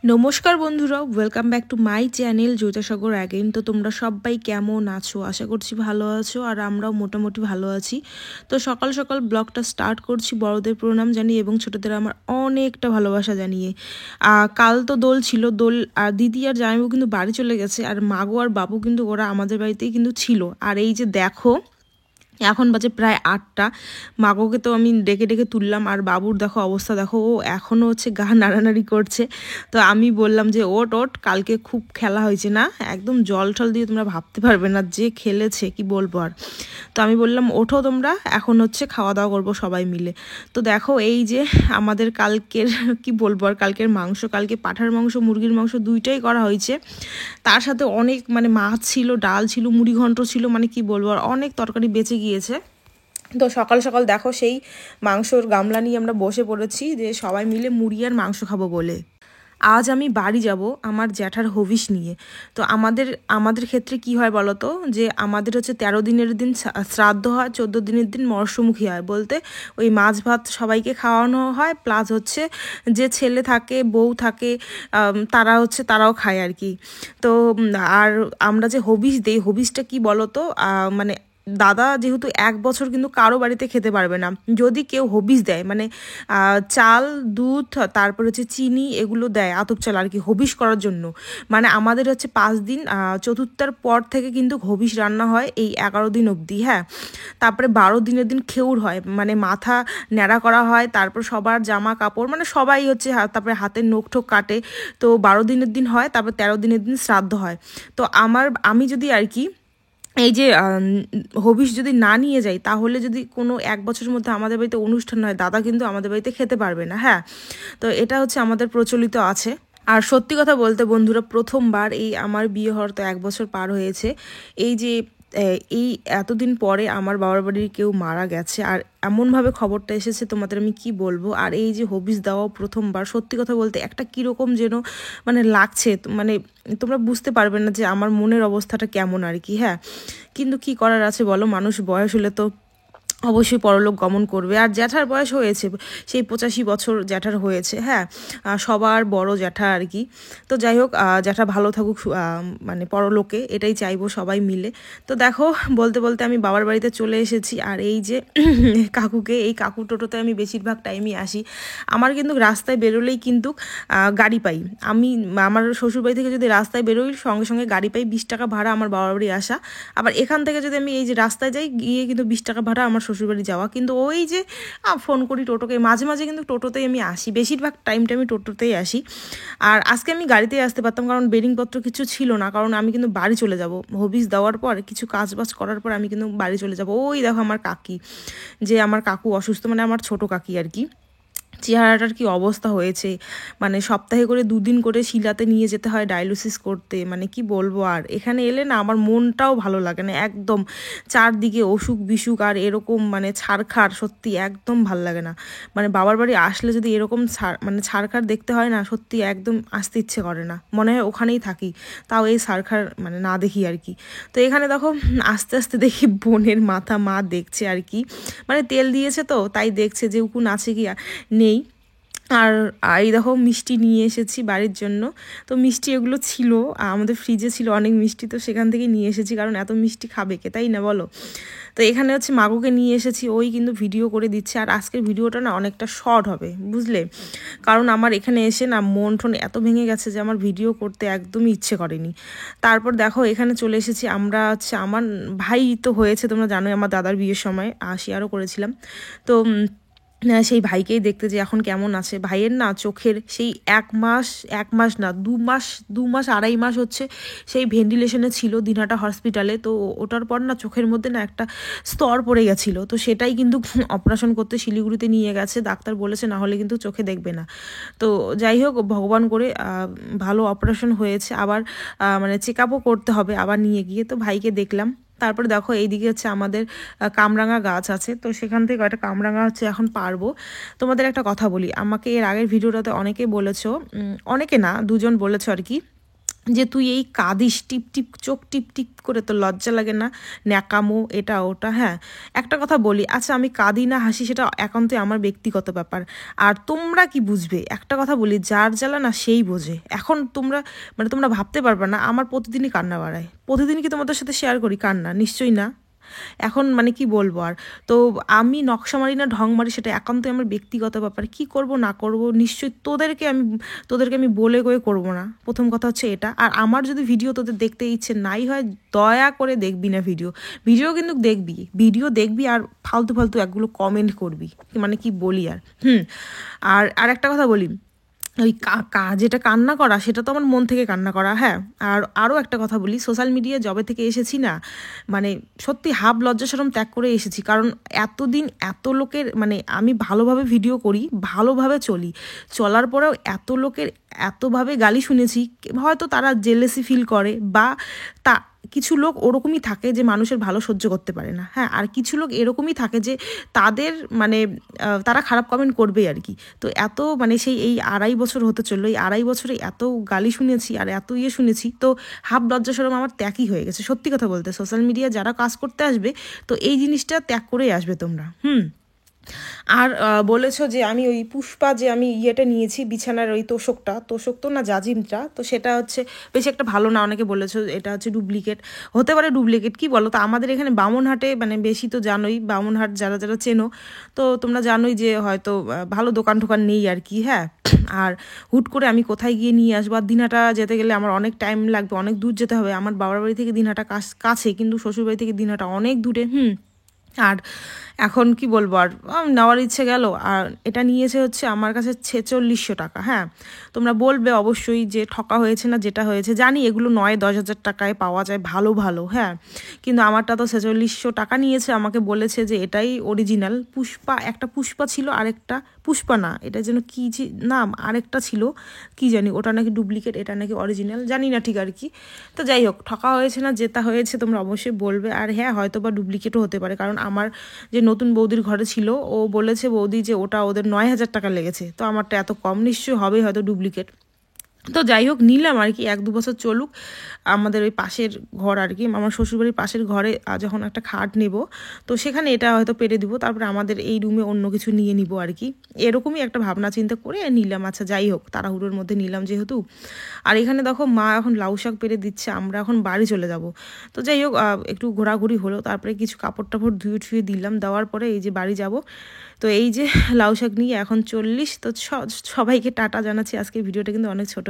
নমস্কার বন্ধুরা, welcome back to my channel Jyotisagar again. তো তোমরা সবাই কেমন আছো? আশা করছি ভালো আছো, আর আমরাও মোটামুটি ভালো আছি। তো সকাল সকাল ব্লগটা স্টার্ট করছি বড়দের প্রণাম জানিয়ে এবং ছোটদের আমার অনেকটা ভালোবাসা জানিয়ে। কাল তো দোল ছিল, দোল আর দিদি আর জামাইবাবু কিন্তু বাড়ি চলে গেছে, আর মাগো আর বাবু কিন্তু ওরা আমাদের বাড়িতেই কিন্তু ছিল। আর এই যে দেখো, এখন বাজে প্রায় 8টা। মাগোকে তো আমি ডেকে ডেকে তুললাম, আর বাবুর দেখো অবস্থা, দেখো ও এখনও হচ্ছে গা নাড়ানাড়ি করছে। তো আমি বললাম যে ওট ওট, কালকে খুব খেলা হয়েছে না, একদম জল টল দিয়ে তোমরা ভাবতে পারবে না যে খেলেছে, কি বলবো আর। তো আমি বললাম ওঠো তোমরা, এখন হচ্ছে খাওয়া দাওয়া করবো সবাই মিলে। তো দেখো এই যে আমাদের কালকের কি বলবো আর, কালকের মাংস, কালকে পাঁঠার মাংস মুরগির মাংস দুইটাই করা হয়েছে। তার সাথে অনেক মাছ ছিল, ডাল ছিল, মুড়ি ঘন্ট ছিল, কি বলবো আর, অনেক তরকারি বেঁচে গিয়েছে। তো সকাল সকাল দেখো সেই মাংসর গামলা নিয়ে আমরা বসে পড়েছি যে সবাই মিলে মুড়ি আর মাংস খাবো বলে। আজ আমি বাড়ি যাব আমার জ্যাঠার হবিষ নিয়ে। তো আমাদের আমাদের ক্ষেত্রে কি হয় বলো তো, যে আমাদের হচ্ছে 13 দিনের দিন শ্রাদ্ধ হয়, 14 দিনের দিন মরশুমুখী হয়, বলতে ওই মাছ ভাত সবাইকে খাওয়ানো হয়, প্লাস হচ্ছে যে ছেলে থাকে বউ থাকে তারাও খায় আর কি। তো আর আমরা যে হবিষ দেই, হবিষটা কি বলো তো, দাদা যেহেতু 1 বছর কিন্তু কারো বাড়িতে খেতে পারবে না। যদি কেউ হবিষ দেয়, চাল দুধ তারপর হচ্ছে চিনি এগুলো দেয়, আতপ চাল আর কি, হবিষ করার জন্য। আমাদের হচ্ছে 5 দিন, চতুর্থার পর থেকে কিন্তু হবিষ রান্না হয় এই 11 দিন অবধি। হ্যাঁ, তারপরে 12 দিনের দিন খেউর হয়, মাথা ন্যাড়া করা হয়, তারপর সবার জামা কাপড় সবাই হচ্ছে তারপরে হাতের নখ ঠোক কাটে। তো 12 দিনের দিন হয়, তারপর 13 দিনের দিন শ্রাদ্ধ হয়। তো আমি যদি আর কি এই যে হবিষ যদি না নিয়ে যাই, তাহলে যদি কোনো 1 বছরের মধ্যে আমাদের বাড়িতে অনুষ্ঠান হয়, দাদা কিন্তু আমাদের বাড়িতে খেতে পারবে না। হ্যাঁ, তো এটা হচ্ছে আমাদের প্রচলিত আছে। আর সত্যি কথা বলতে বন্ধুরা, প্রথমবার এই আমার বিয়ে হওয়ার তো 1 বছর পার হয়েছে, এই যে এই এতদিন পরে আমার বাবার বাড়ির কেউ মারা গেছে, আর এমনভাবে খবরটা এসেছে তোমাদের আমি কি বলবো। আর এই যে হবিষ দেওয়াও প্রথমবার, সত্যি কথা বলতে একটা কীরকম যেন লাগছে, তোমরা বুঝতে পারবে না যে আমার মনের অবস্থাটা কেমন আর কি। হ্যাঁ, কিন্তু কি করার আছে বলো, মানুষ বয়স হলে তো অবশ্যই পরলোক গমন করবে। আর জ্যাঠার বয়স হয়েছে, সেই 85 বছর জ্যাঠার হয়েছে। হ্যাঁ, সবার বড় জ্যাঠা আর কি। তো যাই হোক, জ্যাঠা ভালো থাকুক পরলোকে, এটাই চাইবো সবাই মিলে। তো দেখো, বলতে বলতে আমি বাবার বাড়িতে চলে এসেছি। আর এই যে এই কাকু টোটোতে আমি বেশিরভাগ টাইমই আসি। আমার কিন্তু রাস্তায় বেরোলেই কিন্তু গাড়ি পাই। আমার শ্বশুরবাড়ি থেকে যদি রাস্তায় বেরোই, সঙ্গে সঙ্গে গাড়ি পাই, 20 টাকা ভাড়া আমার বাবার বাড়ি আসা। আবার এখান থেকে যদি আমি এই যে রাস্তায় যাই, গিয়ে কিন্তু 20 টাকা ভাড়া আমার শ্বশুরবাড়ি যাওয়া। কিন্তু ওই যে ফোন করি টোটোকে, মাঝে মাঝে কিন্তু টোটোতেই আমি আসি, বেশিরভাগ টাইমটা আমি টোটোতেই আসি। আর আজকে আমি গাড়িতেই আসতে পারতাম, কারণ বেডিংপত্র কিছু ছিল না, কারণ আমি কিন্তু বাড়ি চলে যাব হবিষ দেওয়ার পর, কিছু কাজবাজ করার পর আমি কিন্তু বাড়ি চলে যাব। ওই দেখো আমার কাকি, যে আমার কাকু অসুস্থ, আমার ছোট কাকি আর কি, চেহারাটার কি অবস্থা হয়েছে। সপ্তাহে করে 2 দিন করে শিলাতে নিয়ে যেতে হয় ডায়ালিসিস করতে। কি বলবো আর, এখানে এলে না আমার মনটাও ভালো লাগে না একদম। চারদিকে অসুখ বিসুখ আর এরকম ছাড়খাড়, সত্যি একদম ভাল লাগে না। বাবার বাড়ি আসলে যদি এরকম ছাড়খাড় দেখতে হয় না, সত্যি একদম আসতে ইচ্ছে করে না, মনে হয় ওখানেই থাকি, তাও এই ছাড়খাড় না দেখি আর কি। তো এখানে দেখো, আস্তে আস্তে দেখি বোনের মাথা মা দেখছে আর কি, তেল দিয়েছে তো তাই দেখছে যে উকুন আছে কি নেই। আর এই দেখো মিষ্টি নিয়ে এসেছি বাড়ির জন্য। তো মিষ্টি এগুলো ছিল, আমাদের ফ্রিজে ছিল অনেক মিষ্টি, তো সেখান থেকে নিয়ে এসেছি, কারণ এত মিষ্টি খাবে কে, তাই না বলো। তো এখানে হচ্ছে মাগুকে নিয়ে এসেছি, ওই কিন্তু ভিডিও করে দিচ্ছে। আর আজকের ভিডিওটা না অনেকটা শর্ট হবে, বুঝলে, কারণ আমার এখানে এসে না মন টন এত ভেঙে গেছে যে আমার ভিডিও করতে একদমই ইচ্ছে করেনি। তারপর দেখো এখানে চলে এসেছি আমরা, হচ্ছে আমার ভাই তো হয়েছে, তোমরা জানোই আমার দাদার বিয়ের সময় শেয়ারও করেছিলাম। তো সেই ভাইকেই দেখতে যে এখন কেমন আছে। ভাইয়ের না চোখের সেই 1 মাস না 2 মাস, 2 মাস 2.5 মাস হচ্ছে সেই ভেন্টিলেশনে ছিল দিনহাটা হসপিটালে। তো ওটার পর না চোখের মধ্যে না একটা স্তর পড়ে গেছিলো, তো সেটাই কিন্তু অপারেশন করতে শিলিগুড়িতে নিয়ে গেছে, ডাক্তার বলেছে না হলে কিন্তু চোখে দেখবে না। তো যাই হোক, ভগবান করে ভালো অপারেশন হয়েছে। আবার চেক আপও করতে হবে আবার নিয়ে গিয়ে। তো ভাইকে দেখলাম। তারপরে দেখো এইদিকে হচ্ছে আমাদের কামরাঙা গাছ আছে, তো সেখান থেকে একটা কামরাঙা হচ্ছে এখন পারবো। তোমাদের একটা কথা বলি, আমাকে এর আগের ভিডিওটাতে অনেকে বলেছো, অনেকে না 2জন বলেছো আর কি, যে তুই এই কাঁদিস, টিপ টিপ চোখ টিপ টিপ করে, তো লজ্জা লাগে না? ন্যাকামো এটা ওটা। হ্যাঁ, একটা কথা বলি, আচ্ছা আমি কাঁদি না হাসি সেটা একান্তই আমার ব্যক্তিগত ব্যাপার, আর তোমরা কি বুঝবে? একটা কথা বলি, যার জ্বালা না সেই বোঝে। এখন তোমরা মানে তোমরা ভাবতে পারবে না আমার প্রতিদিনই কান্না বাড়ায়। প্রতিদিন কি তোমাদের সাথে শেয়ার করি কান্না? নিশ্চয়ই না। এখন মানে কি বলবো আর। তো আমি নকশা মারি না ঢং মারি সেটা একান্তই আমার ব্যক্তিগত ব্যাপার। কি করব না করব নিশ্চয়ই তোদেরকে আমি বলে কয়ে করব না। প্রথম কথা হচ্ছে এটা। আর আমার যদি ভিডিও তোদের দেখতে ইচ্ছে নাই হয়, দয়া করে দেখবি না ভিডিও। কিন্তু দেখবি আর ফালতু ফালতু একগুলো কমেন্ট করবি, মানে কি বলি আর। আর একটা কথা বলি, ওই যেটা কান্না করা সেটা তো আমার মন থেকে কান্না করা। হ্যাঁ, আর আরও একটা কথা বলি, সোশ্যাল মিডিয়া যবে থেকে এসেছি না, মানে সত্যি হাব লজ্জা শরম ত্যাগ করে এসেছি। কারণ এতদিন এত লোকের, মানে আমি ভালোভাবে ভিডিও করি, ভালোভাবে চলি, চলার পরেও এত লোকের এতভাবে গালি শুনেছি। হয়তো তারা জেলেসি ফিল করে, বা তা কিছু লোক ওরকমই থাকে যে মানুষের ভালো সহ্য করতে পারে না। হ্যাঁ, আর কিছু লোক এরকমই থাকে যে তাদের মানে তারা খারাপ কমেন্ট করবেই আর কি। তো এত মানে সেই এই 2.5 বছর হতে চললো, এই 2.5 বছরে এত গালি শুনেছি আর এত শুনেছি, তো হাফ লজ্জা শরম আমার ত্যাগই হয়ে গেছে। সত্যি কথা বলতে, সোশ্যাল মিডিয়া যারা কাজ করতে আসবে, তো এই জিনিসটা ত্যাগ করেই আসবে তোমরা। আর বলেছো যে আমি ওই পুষ্পা, যে আমি ইয়েটা নিয়েছি বিছানার ওই তোষক তো না জাজিমটা, তো সেটা হচ্ছে বেশি একটা ভালো না। অনেকে বলেছো এটা হচ্ছে ডুপ্লিকেট। হতে পারে ডুপ্লিকেট, কি বলো তো। আমাদের এখানে বামনহাটে মানে বেশি তো জানোই, বামনহাট যারা যারা চেনো, তো তোমরা জানোই যে হয়তো ভালো দোকান টোকান নেই আর কি। হ্যাঁ, আর হুট করে আমি কোথায় গিয়ে নিয়ে আসবো? আর দিনহাটা যেতে গেলে আমার অনেক টাইম লাগবে, অনেক দূর যেতে হবে। আমার বাবার বাড়ি থেকে দিনহাটা কাছে, কিন্তু শ্বশুরবাড়ি থেকে দিনহাটা অনেক দূরে। আর এখন কি বলবো, আর নেওয়ার ইচ্ছে গেল। আর এটা নিয়েছে হচ্ছে আমার কাছে 4600 টাকা। হ্যাঁ, তোমরা বলবে অবশ্যই যে ঠকা হয়েছে না, যেটা হয়েছে জানি এগুলো 9-10 হাজার টাকায় পাওয়া যায় ভালো ভালো। হ্যাঁ, কিন্তু আমারটা তো 4600 টাকা নিয়েছে। আমাকে বলেছে যে এটাই অরিজিনাল। একটা পুষ্পা ছিল, আরেকটা পুষ্পা না, এটা যেন কি নাম আরেকটা ছিল, কি জানি, ওটা নাকি ডুপ্লিকেট, এটা নাকি অরিজিনাল, জানি না ঠিক আর কি। তো যাই হোক, ঠকা হয়েছে না যেটা হয়েছে তোমরা অবশ্যই বলবে। আর হ্যাঁ, হয়তো বা ডুপ্লিকেটও হতে পারে, কারণ আমার যে নতুন বৌদির ঘরে ছিল, ও বলেছে বৌদি যে ওটা ওদের 9,000 টাকা লেগেছে, তো আমারটা এত কম নিশ্চয়ই হবে, হয়তো ডুপ্লিকেট। তো যাই হোক, নিলাম আর কি, 1-2 বছর চলুক। আমাদের ওই পাশের ঘর আর কি, আমার শ্বশুরবাড়ির পাশের ঘরে যখন একটা খাট নেব, তো সেখানে এটা হয়তো পেরে দিব, তারপরে আমাদের এই রুমে অন্য কিছু নিয়ে নিব আর কি। এরকমই একটা ভাবনা চিন্তা করে নিলাম। আচ্ছা যাই হোক, তাড়াহুড়োর মধ্যে নিলাম যেহেতু। আর এখানে দেখো মা এখন লাউ শাক পেরে দিচ্ছে, আমরা এখন বাড়ি চলে যাব। তো যাই হোক, একটু ঘোরাঘুরি হলো, তারপরে কিছু কাপড় টাপড় ধুয়ে দিলাম, দেওয়ার পরে এই যে বাড়ি যাব। তো এই যে লাউ শাক নিয়ে এখন 40। তো সবাইকে টাটা জানাচ্ছি। আজকে ভিডিওটা কিন্তু অনেক ছোট।